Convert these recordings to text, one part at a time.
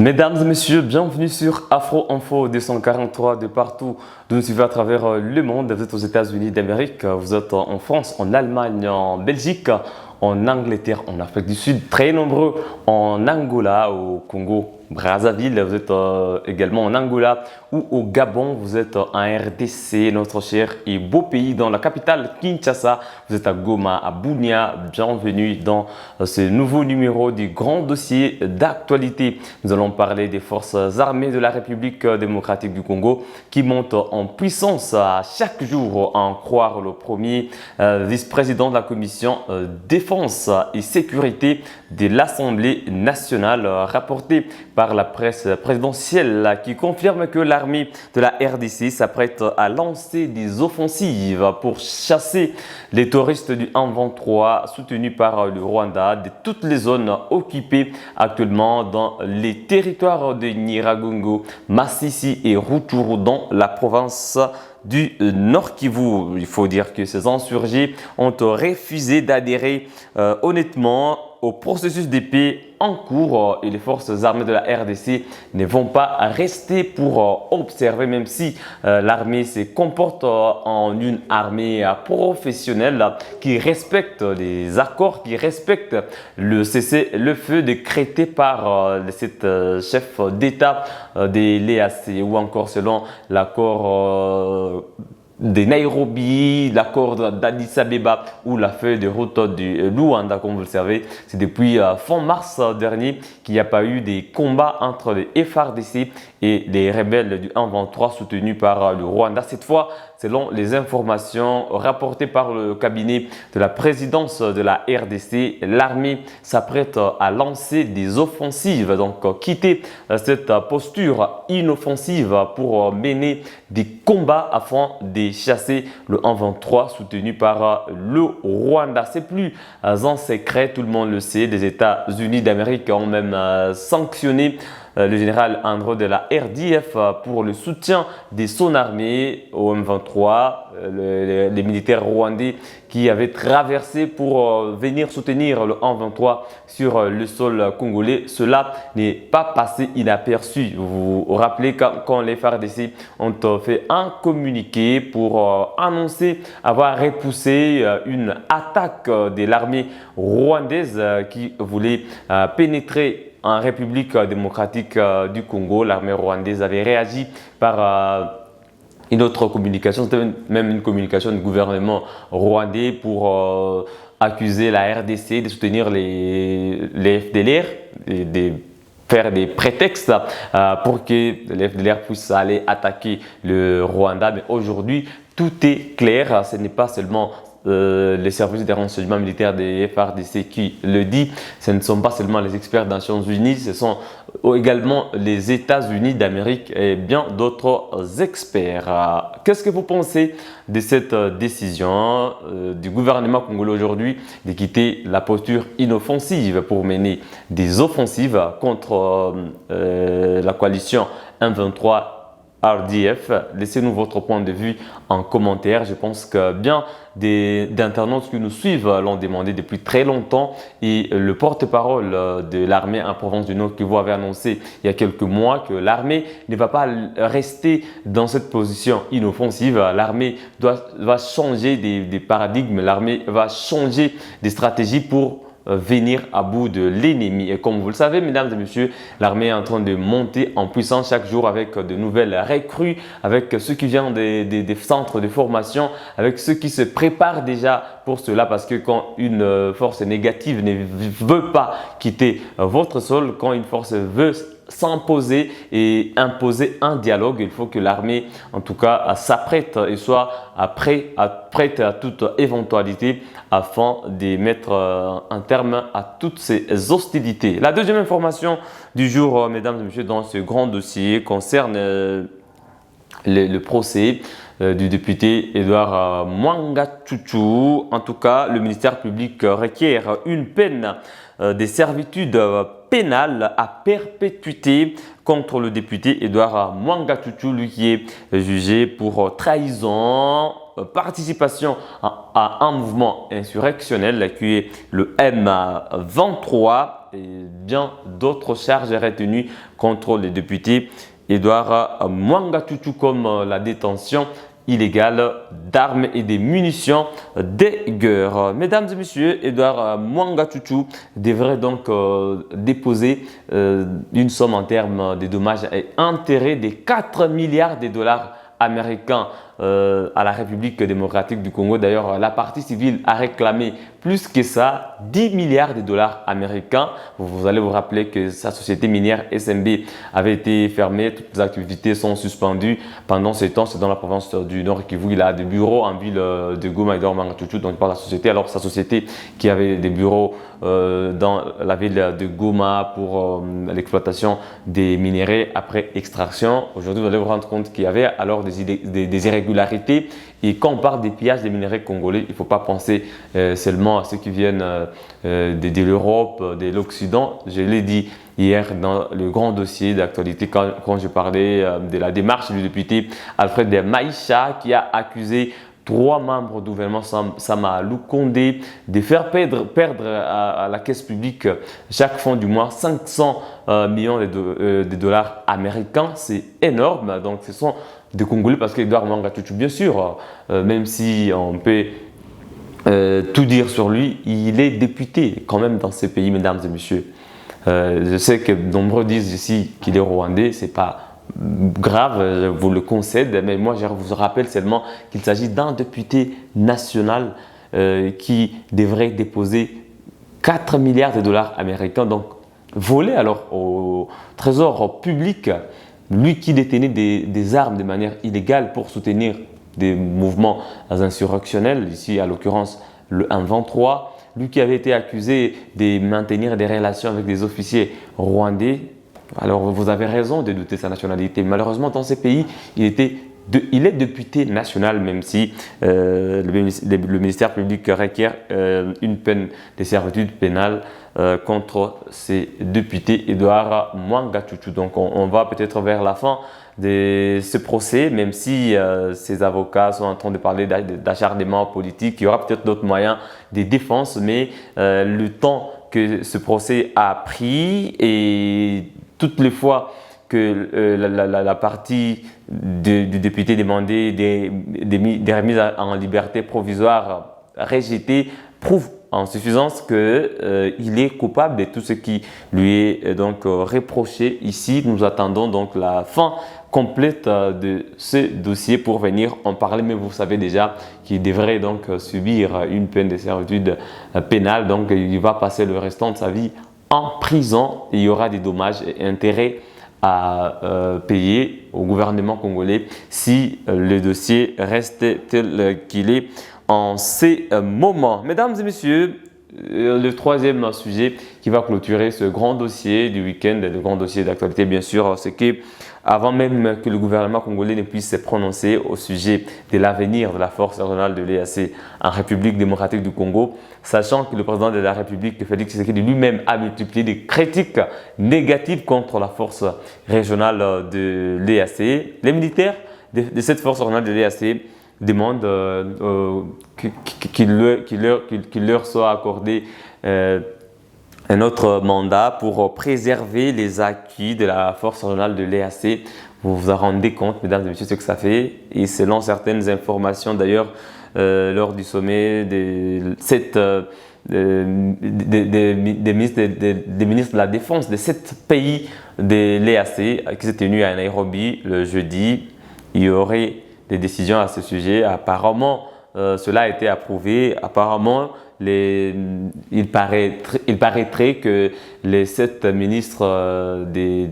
Mesdames et messieurs, bienvenue sur Afro Info 243 de partout de nous suivre à travers le monde. Vous êtes aux États-Unis d'Amérique, vous êtes en France, en Allemagne, en Belgique, en Angleterre, en Afrique du Sud, très nombreux en Angola, au Congo, Brazzaville, vous êtes également en Angola ou au Gabon, vous êtes en RDC, notre cher et beau pays, dans la capitale Kinshasa, vous êtes à Goma, à Bunia. Bienvenue dans ce nouveau numéro du grand dossier d'actualité. Nous allons parler des forces armées de la République démocratique du Congo qui montent en puissance à chaque jour, à en croire le premier vice-président de la commission défense et sécurité de l'Assemblée nationale, rapporté par la presse présidentielle qui confirme que l'armée de la RDC s'apprête à lancer des offensives pour chasser les touristes du M23 soutenus par le Rwanda de toutes les zones occupées actuellement dans les territoires de Nyiragongo, Masisi et Rutshuru dans la province du Nord Kivu. Il faut dire que ces insurgés ont refusé d'adhérer honnêtement au processus de paix en cours et les forces armées de la RDC ne vont pas rester pour observer, même si l'armée se comporte en une armée professionnelle qui respecte les accords, qui respecte le cessez-le-feu décrété par cette chef d'État de l'EAC ou encore selon l'accord de Nairobi, l'accord d'Addis Abeba ou la feuille de route du Luanda, comme vous le savez. C'est depuis fin mars dernier qu'il n'y a pas eu des combats entre les FARDC et les rebelles du M23 soutenus par le Rwanda. Cette fois, selon les informations rapportées par le cabinet de la présidence de la RDC, l'armée s'apprête à lancer des offensives, donc quitter cette posture inoffensive pour mener des combats afin de chasser le M23 soutenu par le Rwanda. C'est plus un secret, tout le monde le sait. Les États-Unis d'Amérique ont même sanctionné le général Andro de la RDF pour le soutien de son armée au M23, les militaires rwandais qui avaient traversé pour venir soutenir le M23 sur le sol congolais. Cela n'est pas passé inaperçu. Vous vous rappelez quand les FARDC ont fait un communiqué pour annoncer avoir repoussé une attaque de l'armée rwandaise qui voulait pénétrer en République démocratique du Congo. L'armée rwandaise avait réagi par une autre communication, c'était même une communication du gouvernement rwandais pour accuser la RDC de soutenir les FDLR, de faire des prétextes pour que les FDLR puissent aller attaquer le Rwanda. Mais aujourd'hui, tout est clair. Ce n'est pas seulement les services de renseignement militaire des FARDC qui le dit, ce ne sont pas seulement les experts des Nations Unies, ce sont également les États-Unis d'Amérique et bien d'autres experts. Qu'est-ce que vous pensez de cette décision du gouvernement congolais aujourd'hui de quitter la posture inoffensive pour mener des offensives contre la coalition M23 RDF? Laissez-nous votre point de vue en commentaire. Je pense que bien d'internautes qui nous suivent l'ont demandé depuis très longtemps et le porte-parole de l'armée en province du Nord Kivu avait annoncé il y a quelques mois que l'armée ne va pas rester dans cette position inoffensive. L'armée va changer des paradigmes, l'armée va changer des stratégies pour venir à bout de l'ennemi. Et comme vous le savez, mesdames et messieurs, l'armée est en train de monter en puissance chaque jour avec de nouvelles recrues, avec ceux qui viennent des centres de formation, avec ceux qui se préparent déjà pour cela, parce que quand une force négative ne veut pas quitter votre sol, quand une force veut s'imposer et imposer un dialogue, il faut que l'armée en tout cas s'apprête et soit prête à toute éventualité afin de mettre un terme à toutes ces hostilités. La deuxième information du jour, mesdames et messieurs, dans ce grand dossier concerne le procès du député Edouard Mwangachuchu. En tout cas, le ministère public requiert une peine de servitude pénale à perpétuité contre le député Edouard Mwangachuchu, lui qui est jugé pour trahison, participation à un mouvement insurrectionnel qui est le M23 et bien d'autres charges retenues contre le député Edouard Mwanga Tutu, comme la détention illégale d'armes et des munitions des guerres. Mesdames et messieurs, Edouard Mwanga Tutu devrait donc déposer une somme en termes de dommages et intérêts de 4 milliards de dollars américains à la République démocratique du Congo. D'ailleurs, la partie civile a réclamé plus que ça, 10 milliards de dollars américains. Vous allez vous rappeler que sa société minière SMB avait été fermée, toutes les activités sont suspendues pendant ce temps. C'est dans la province du Nord Kivu. Il a des bureaux en ville de Goma, Edouard Mwanga Tutu, donc il parle de la société. Alors sa société qui avait des bureaux dans la ville de Goma pour l'exploitation des minéraux après extraction. Aujourd'hui, vous allez vous rendre compte qu'il y avait alors des irrégularités. Et quand on parle des pillages des minéraux congolais, il ne faut pas penser seulement à ceux qui viennent de l'Europe, de l'Occident. Je l'ai dit hier dans le grand dossier d'actualité quand je parlais de la démarche du député Alfred Maïcha, qui a accusé 3 membres du gouvernement Sama Lukonde de faire perdre à la caisse publique chaque fin du mois 500 millions de dollars américains. C'est énorme. Donc ce sont des Congolais, parce qu'Edouard Mwanga Tutu, bien sûr, même si on peut tout dire sur lui, il est député quand même dans ce pays, mesdames et messieurs. Je sais que nombreux disent ici qu'il est rwandais, c'est pas grave, je vous le concède, mais moi je vous rappelle seulement qu'il s'agit d'un député national qui devrait déposer 4 milliards de dollars américains, donc volés alors au trésor public, lui qui détenait des armes de manière illégale pour soutenir des mouvements insurrectionnels, ici à l'occurrence le 1-23, lui qui avait été accusé de maintenir des relations avec des officiers rwandais. Alors vous avez raison de douter de sa nationalité. Malheureusement, dans ces pays, il est député national, même si le ministère public requiert une peine de servitude pénale contre ces députés Edouard Mwanga Tutu. Donc on va peut-être vers la fin de ce procès, même si ces avocats sont en train de parler d'acharnement politique. Il y aura peut-être d'autres moyens de défense, mais le temps que ce procès a pris et toutes les fois que la partie du député demandait des remises en liberté provisoire rejetées prouve en suffisance qu'il est coupable de tout ce qui lui est donc reproché. Ici, nous attendons donc la fin complète de ce dossier pour venir en parler, mais vous savez déjà qu'il devrait donc subir une peine de servitude pénale, donc il va passer le restant de sa vie en prison. Il y aura des dommages et intérêts à payer au gouvernement congolais si le dossier reste tel qu'il est en ces moments. Mesdames et messieurs, le troisième sujet qui va clôturer ce grand dossier du week-end, le grand dossier d'actualité bien sûr, c'est que avant même que le gouvernement congolais ne puisse se prononcer au sujet de l'avenir de la force régionale de l'EAC en République démocratique du Congo, sachant que le président de la République, Félix Tshisekedi lui-même, a multiplié des critiques négatives contre la force régionale de l'EAC, les militaires de cette force régionale de l'EAC demandent qu'il leur soit accordé un autre mandat pour préserver les acquis de la force régionale de l'EAC. Vous vous en rendez compte, mesdames et messieurs, ce que ça fait. Et selon certaines informations, d'ailleurs, lors du sommet des ministres de la Défense de 7 pays de l'EAC qui s'est tenu à Nairobi le jeudi, il y aurait des décisions à ce sujet. Apparemment, cela a été approuvé. Apparemment, il paraîtrait que les 7 ministres de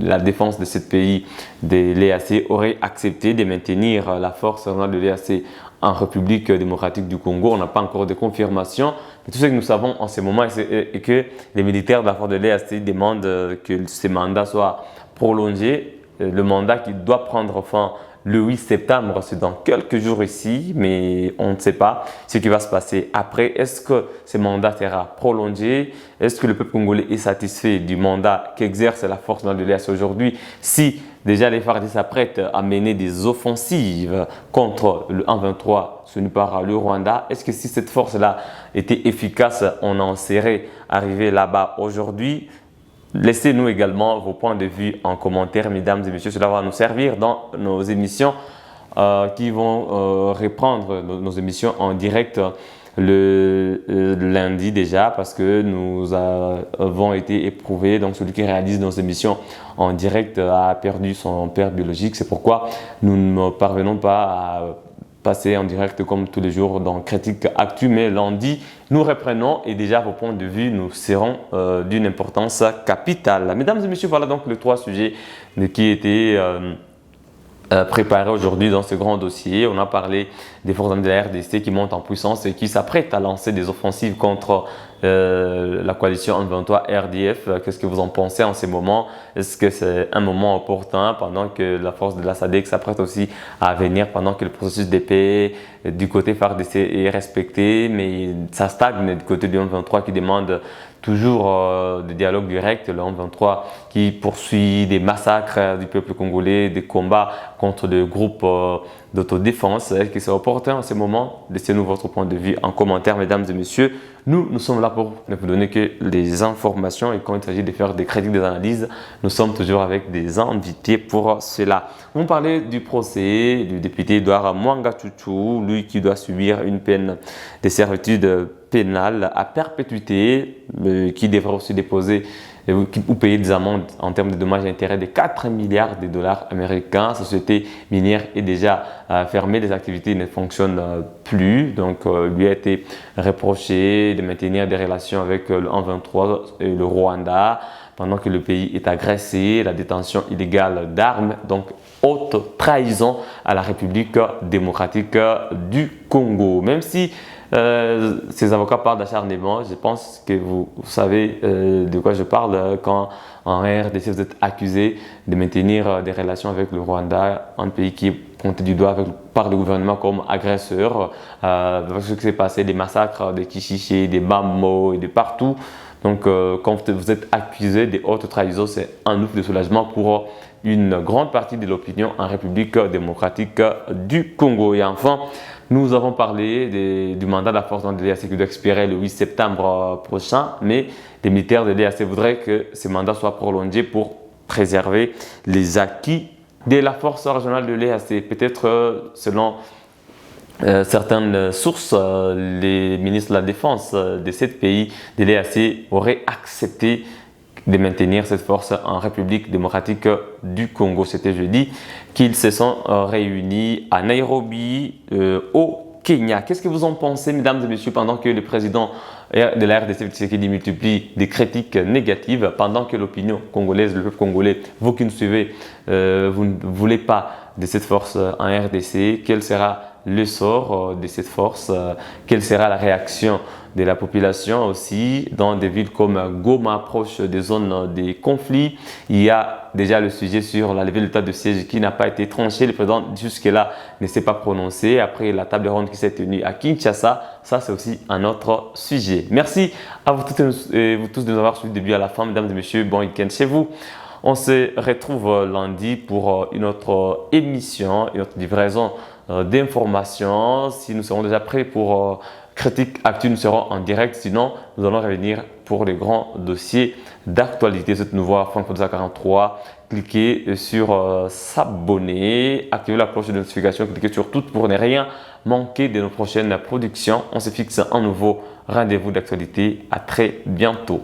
la défense de 7 pays de l'EAC auraient accepté de maintenir la force régionale de l'EAC en République démocratique du Congo. On n'a pas encore de confirmation. Mais tout ce que nous savons en ce moment est que les militaires de la force de l'EAC demandent que ces mandats soient prolongés. Le mandat qui doit prendre fin le 8 septembre. C'est dans quelques jours ici, mais on ne sait pas ce qui va se passer après. Est-ce que ce mandat sera prolongé? Est-ce que le peuple congolais est satisfait du mandat qu'exerce la force de l'EAC aujourd'hui? Si déjà les FARDC s'apprêtent à mener des offensives contre le 1-23 soutenu par le Rwanda, est-ce que si cette force-là était efficace, on en serait arrivé là-bas aujourd'hui? Laissez-nous également vos points de vue en commentaire, mesdames et messieurs. Cela va nous servir dans nos émissions qui vont reprendre nos émissions en direct le lundi déjà, parce que nous avons été éprouvés. Donc celui qui réalise nos émissions en direct a perdu son père biologique. C'est pourquoi nous ne parvenons pas à passer en direct comme tous les jours dans Critique Actu, mais lundi, nous reprenons et déjà vos points de vue nous seront d'une importance capitale. Mesdames et messieurs, voilà donc les 3 sujets qui étaient préparés aujourd'hui dans ce grand dossier. On a parlé des forces armées de la RDC qui montent en puissance et qui s'apprêtent à lancer des offensives contre la coalition M23 RDF. Qu'est-ce que vous en pensez en ces moments? Est-ce que c'est un moment opportun pendant que la force de la SADC s'apprête aussi à venir, pendant que le processus de paix du côté FARDC est respecté, mais ça stagne du côté du M23 qui demande toujours des dialogues directs, le M23 qui poursuit des massacres du peuple congolais, des combats contre des groupes d'autodéfense. Est-ce que c'est opportun en ce moment? Laissez-nous votre point de vue en commentaire, mesdames et messieurs. Nous sommes là pour ne vous donner que les informations et quand il s'agit de faire des critiques, des analyses, nous sommes toujours avec des invités pour cela. On parlait du procès du député Edouard Mwanga Chouchou, lui qui doit subir une peine de servitude pénale à perpétuité, qui devrait aussi déposer ou payer des amendes en termes de dommages et intérêts de 4 milliards de dollars américains. La société minière est déjà fermée, les activités ne fonctionnent plus. Donc, lui a été reproché de maintenir des relations avec le 1-23 et le Rwanda pendant que le pays est agressé, la détention illégale d'armes, donc haute trahison à la République démocratique du Congo. Même si ces avocats parlent d'acharnement, je pense que vous savez de quoi je parle quand en RDC vous êtes accusé de maintenir des relations avec le Rwanda, un pays qui est pointé du doigt par le gouvernement comme agresseur. Ce qui s'est passé, des massacres de Kishiché, des Bammo et de partout. Donc quand vous êtes accusé de haute trahison, c'est un ouf de soulagement pour une grande partie de l'opinion en République démocratique du Congo. Et enfin, nous avons parlé du mandat de la force de l'EAC qui doit expirer le 8 septembre prochain, mais les militaires de l'EAC voudraient que ce mandat soit prolongé pour préserver les acquis de la force régionale de l'EAC. Peut-être selon certaines sources, les ministres de la Défense de 7 pays de l'EAC auraient accepté de maintenir cette force en République démocratique du Congo. C'était jeudi qu'ils se sont réunis à Nairobi, au Kenya. Qu'est-ce que vous en pensez, mesdames et messieurs, pendant que le président de la RDC Tshisekedi multiplie des critiques négatives, pendant que l'opinion congolaise, le peuple congolais, vous qui nous suivez, vous ne voulez pas de cette force en RDC, quel sera le sort de cette force, quelle sera la réaction de la population aussi dans des villes comme Goma, proche des zones des conflits. Il y a déjà le sujet sur la levée de l'état de siège qui n'a pas été tranché. Le président jusque-là ne s'est pas prononcé. Après la table ronde qui s'est tenue à Kinshasa, ça c'est aussi un autre sujet. Merci à vous toutes et vous tous de nous avoir suivis du début à la fin. Mesdames et messieurs, bon week-end chez vous. On se retrouve lundi pour une autre émission, une autre livraison d'informations. Si nous serons déjà prêts pour Critique Actu, nous serons en direct. Sinon, nous allons revenir pour les grands dossiers d'actualité. Vous êtes nouveau à Franck 43. Cliquez sur s'abonner, activez la cloche de notification, cliquez sur toutes pour ne rien manquer de nos prochaines productions. On se fixe un nouveau rendez-vous d'actualité. À très bientôt.